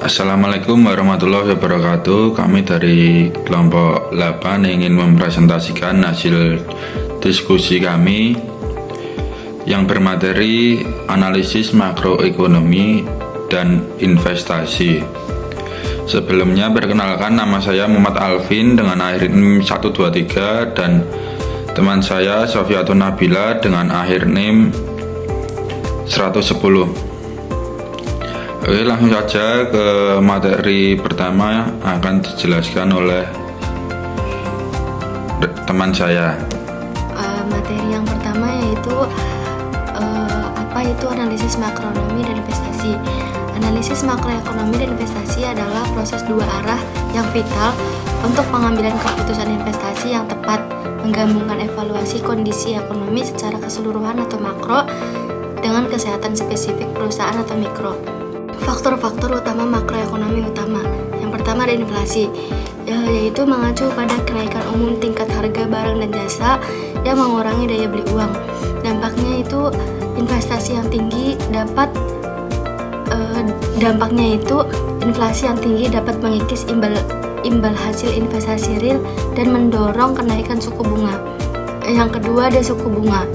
Assalamualaikum warahmatullahi wabarakatuh. Kami dari kelompok 8 ingin mempresentasikan hasil diskusi kami yang bermateri analisis makroekonomi dan investasi. Sebelumnya perkenalkan, nama saya Muhammad Alvin dengan akhir NIM 123 dan teman saya Sofiatun Nabila dengan akhir NIM 110. Oke, langsung saja ke materi pertama akan dijelaskan oleh teman saya. Materi yang pertama yaitu apa itu analisis makroekonomi dan investasi. Analisis makroekonomi dan investasi adalah proses dua arah yang vital untuk pengambilan keputusan investasi yang tepat, menggabungkan evaluasi kondisi ekonomi secara keseluruhan atau makro dengan kesehatan spesifik perusahaan atau mikro. Faktor-faktor utama makroekonomi utama. Yang pertama ada inflasi, yaitu mengacu pada kenaikan umum tingkat harga barang dan jasa yang mengurangi daya beli uang. Dampaknya itu inflasi yang tinggi dapat mengikis imbal hasil investasi real dan mendorong kenaikan suku bunga. Yang kedua ada suku bunga.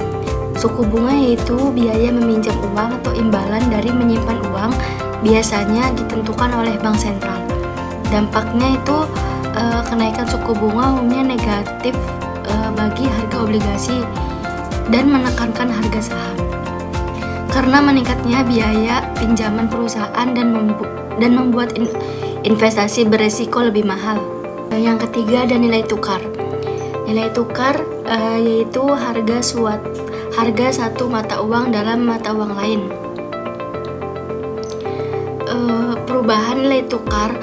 Suku bunga yaitu biaya meminjam uang atau imbalan dari menyimpan uang, biasanya ditentukan oleh bank sentral. Dampaknya itu kenaikan suku bunga umumnya negatif bagi harga obligasi dan menekankan harga saham karena meningkatnya biaya pinjaman perusahaan dan membuat investasi beresiko lebih mahal. Yang ketiga ada nilai tukar. Nilai tukar yaitu harga satu mata uang dalam mata uang lain. Perubahan nilai tukar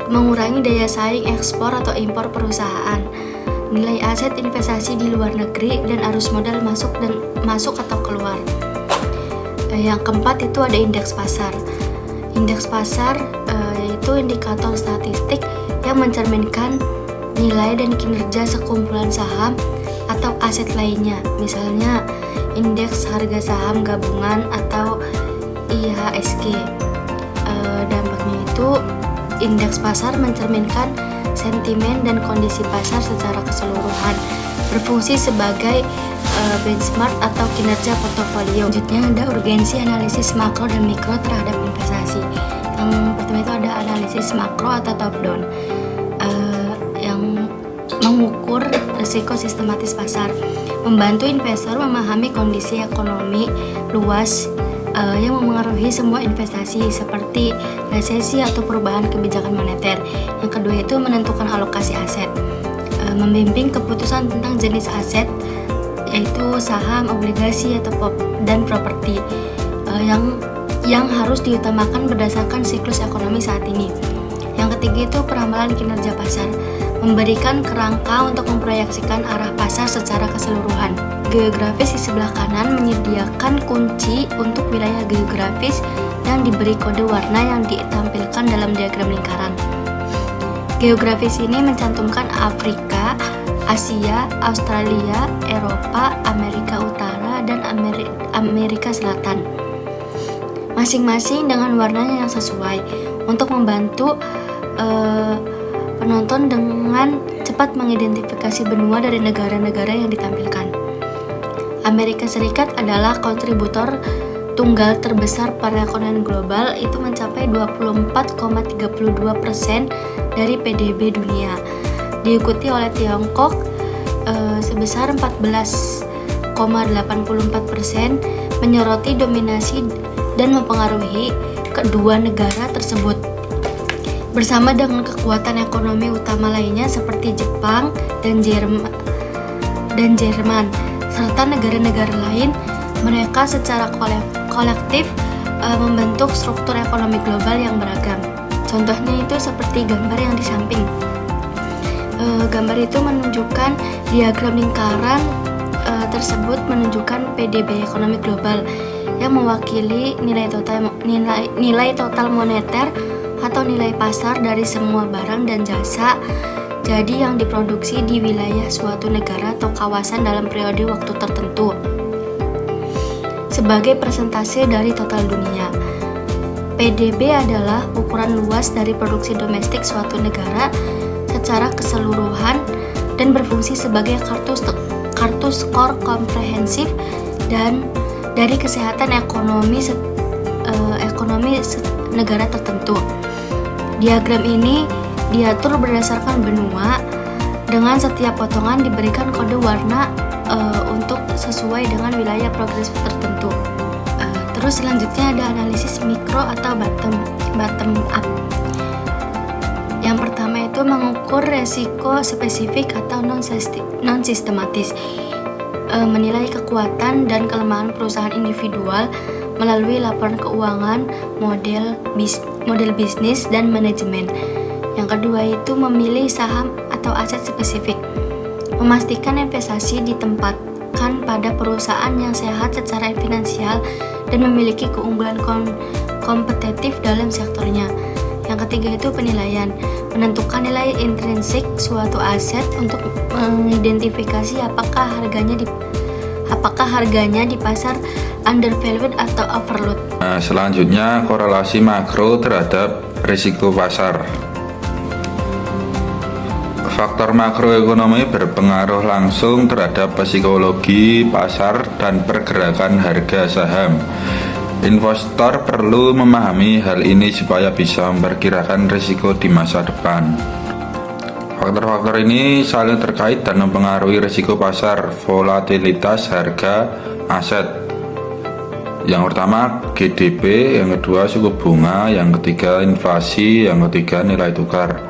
mengurangi daya saing ekspor atau impor perusahaan, nilai aset investasi di luar negeri, dan arus modal masuk atau keluar. Yang keempat itu ada indeks pasar. Indeks pasar yaitu indikator statistik yang mencerminkan nilai dan kinerja sekumpulan saham atau aset lainnya, misalnya indeks harga saham gabungan atau IHSG. Dampaknya itu indeks pasar mencerminkan sentimen dan kondisi pasar secara keseluruhan, berfungsi sebagai benchmark atau kinerja portofolio. Selanjutnya ada urgensi analisis makro dan mikro terhadap investasi. Yang pertama itu ada analisis makro atau top down, yang mengukur risiko sistematis pasar, membantu investor memahami kondisi ekonomi luas yang memengaruhi semua investasi seperti resesi atau perubahan kebijakan moneter. Yang kedua itu menentukan alokasi aset, membimbing keputusan tentang jenis aset yaitu saham, obligasi dan properti yang harus diutamakan berdasarkan siklus ekonomi saat ini. Yang ketiga itu peramalan kinerja pasar, memberikan kerangka untuk memproyeksikan arah pasar secara keseluruhan. Geografis di sebelah kanan menyediakan kunci untuk wilayah geografis yang diberi kode warna yang ditampilkan dalam diagram lingkaran. Geografis ini mencantumkan Afrika, Asia, Australia, Eropa, Amerika Utara, dan Amerika Selatan, masing-masing dengan warnanya yang sesuai untuk membantu penonton dengan cepat mengidentifikasi benua dari negara-negara yang ditampilkan. Amerika Serikat adalah kontributor tunggal terbesar perekonomian global, itu mencapai 24,32% dari PDB dunia. Diikuti oleh Tiongkok sebesar 14,84%, menyoroti dominasi dan mempengaruhi kedua negara tersebut. Bersama dengan kekuatan ekonomi utama lainnya seperti Jepang dan Jerman serta negara-negara lain, mereka secara kolektif membentuk struktur ekonomi global yang beragam. Contohnya itu seperti gambar yang di samping. Gambar itu menunjukkan diagram lingkaran tersebut menunjukkan PDB ekonomi global yang mewakili nilai total moneter atau nilai pasar dari semua barang dan jasa jadi yang diproduksi di wilayah suatu negara atau kawasan dalam periode waktu tertentu sebagai persentase dari total dunia. PDB adalah ukuran luas dari produksi domestik suatu negara secara keseluruhan dan berfungsi sebagai kartu skor komprehensif dan dari kesehatan ekonomi negara tertentu. Diagram ini diatur berdasarkan benua, dengan setiap potongan diberikan kode warna untuk sesuai dengan wilayah progresif tertentu. Terus selanjutnya ada analisis mikro atau bottom up. Yang pertama itu mengukur resiko spesifik atau non sistematis, menilai kekuatan dan kelemahan perusahaan individual melalui laporan keuangan, model bisnis dan manajemen. Yang kedua itu memilih saham atau aset spesifik, memastikan investasi ditempatkan pada perusahaan yang sehat secara finansial dan memiliki keunggulan kompetitif dalam sektornya. Yang ketiga itu penilaian, menentukan nilai intrinsik suatu aset untuk mengidentifikasi apakah harganya di pasar undervalued atau overlooked. Selanjutnya korelasi makro terhadap risiko pasar. Faktor makroekonomi berpengaruh langsung terhadap psikologi pasar dan pergerakan harga saham. Investor perlu memahami hal ini supaya bisa memperkirakan risiko di masa depan. Faktor-faktor ini saling terkait dan mempengaruhi risiko pasar, volatilitas harga aset. Yang pertama GDP, yang kedua suku bunga, yang ketiga inflasi, yang ketiga nilai tukar.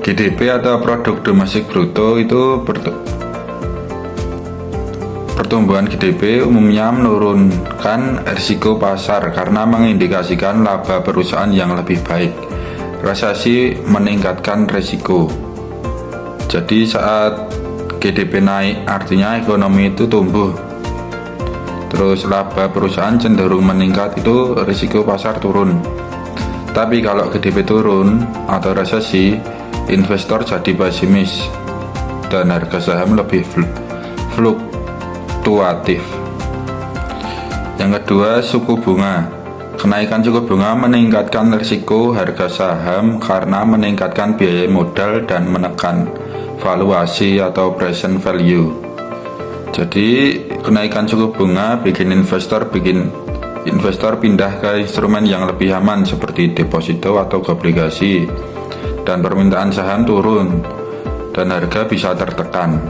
GDP atau produk domestik bruto itu pertumbuhan GDP umumnya menurunkan risiko pasar karena mengindikasikan laba perusahaan yang lebih baik. Resesi meningkatkan risiko. Jadi saat GDP naik artinya ekonomi itu tumbuh. Terus laba perusahaan cenderung meningkat, itu risiko pasar turun. Tapi kalau GDP turun atau resesi, investor jadi pesimis dan harga saham lebih fluktuatif. Yang kedua, suku bunga. Kenaikan suku bunga meningkatkan risiko harga saham karena meningkatkan biaya modal dan menekan valuasi atau present value. Jadi kenaikan suku bunga bikin investor pindah ke instrumen yang lebih aman seperti deposito atau obligasi, dan permintaan saham turun dan harga bisa tertekan.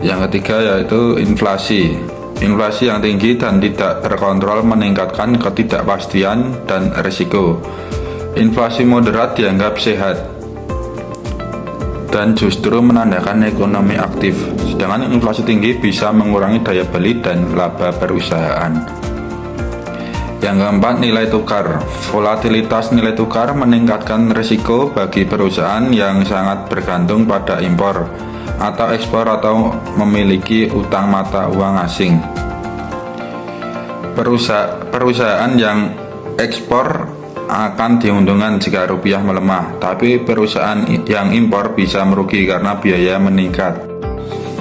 Yang ketiga yaitu inflasi. Inflasi yang tinggi dan tidak terkontrol meningkatkan ketidakpastian dan risiko. Inflasi moderat dianggap sehat dan justru menandakan ekonomi aktif, sedangkan inflasi tinggi bisa mengurangi daya beli dan laba perusahaan. Yang keempat, nilai tukar. Volatilitas nilai tukar meningkatkan risiko bagi perusahaan yang sangat bergantung pada impor atau ekspor atau memiliki utang mata uang asing. Perusahaan yang ekspor akan diuntungkan jika rupiah melemah, tapi perusahaan yang impor bisa merugi karena biaya meningkat.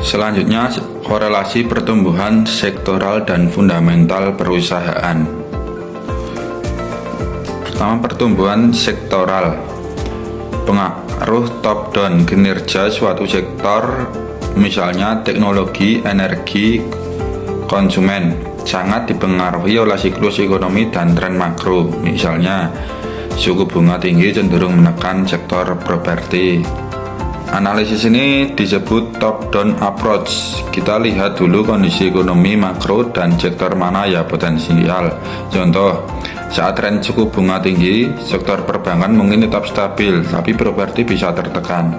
Selanjutnya, korelasi pertumbuhan sektoral dan fundamental perusahaan. Pertama, pertumbuhan sektoral. Pengaruh top down kinerja suatu sektor, misalnya teknologi, energi, konsumen, sangat dipengaruhi oleh siklus ekonomi dan tren makro. Misalnya, suku bunga tinggi cenderung menekan sektor properti. Analisis ini disebut top down approach. Kita lihat dulu kondisi ekonomi makro dan sektor mana ya potensial. Contoh, saat tren suku bunga tinggi, sektor perbankan mungkin tetap stabil, tapi properti bisa tertekan.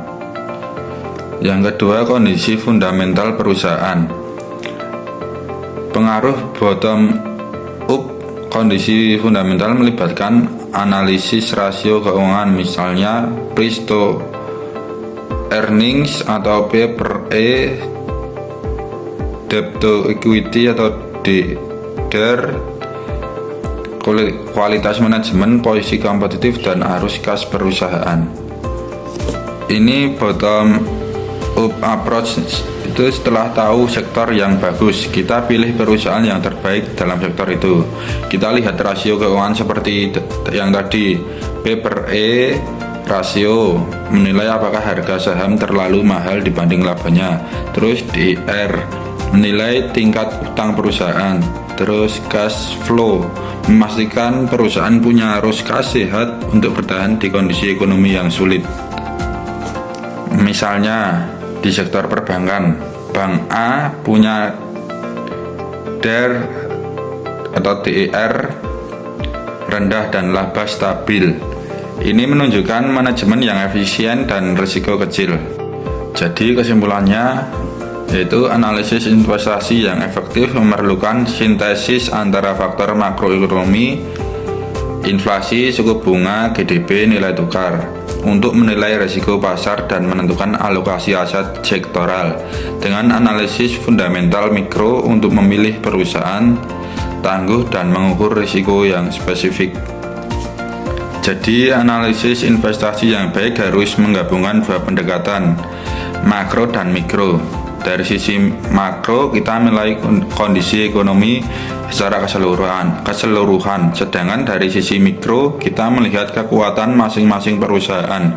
Yang kedua, kondisi fundamental perusahaan. Pengaruh bottom up. Kondisi fundamental melibatkan analisis rasio keuangan, misalnya price to earnings atau P per E, debt to equity atau DER, kualitas manajemen, posisi kompetitif, dan arus kas perusahaan. Ini bottom up approach, Itu setelah tahu sektor yang bagus, kita pilih perusahaan yang terbaik dalam sektor itu. Kita lihat rasio keuangan seperti yang tadi, P/E rasio, menilai apakah harga saham terlalu mahal dibanding labanya. Terus DIR, menilai tingkat utang perusahaan. Terus cash flow, memastikan perusahaan punya arus kas sehat untuk bertahan di kondisi ekonomi yang sulit. Misalnya di sektor perbankan, Bank A punya DIR atau DIR rendah dan laba stabil. Ini menunjukkan manajemen yang efisien dan risiko kecil. Jadi kesimpulannya yaitu analisis investasi yang efektif memerlukan sintesis antara faktor makroekonomi, inflasi, suku bunga, GDP, nilai tukar untuk menilai risiko pasar dan menentukan alokasi aset sektoral, dengan analisis fundamental mikro untuk memilih perusahaan tangguh dan mengukur risiko yang spesifik. Jadi analisis investasi yang baik harus menggabungkan dua pendekatan, makro dan mikro. Dari sisi makro kita menilai kondisi ekonomi secara keseluruhan, sedangkan dari sisi mikro kita melihat kekuatan masing-masing perusahaan.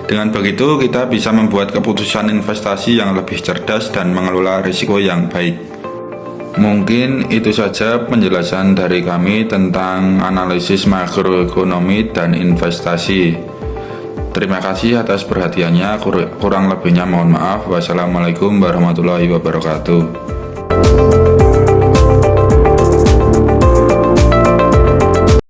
Dengan begitu kita bisa membuat keputusan investasi yang lebih cerdas dan mengelola risiko yang baik. Mungkin itu saja penjelasan dari kami tentang analisis makroekonomi dan investasi. Terima kasih atas perhatiannya, kurang lebihnya mohon maaf. Wassalamualaikum warahmatullahi wabarakatuh.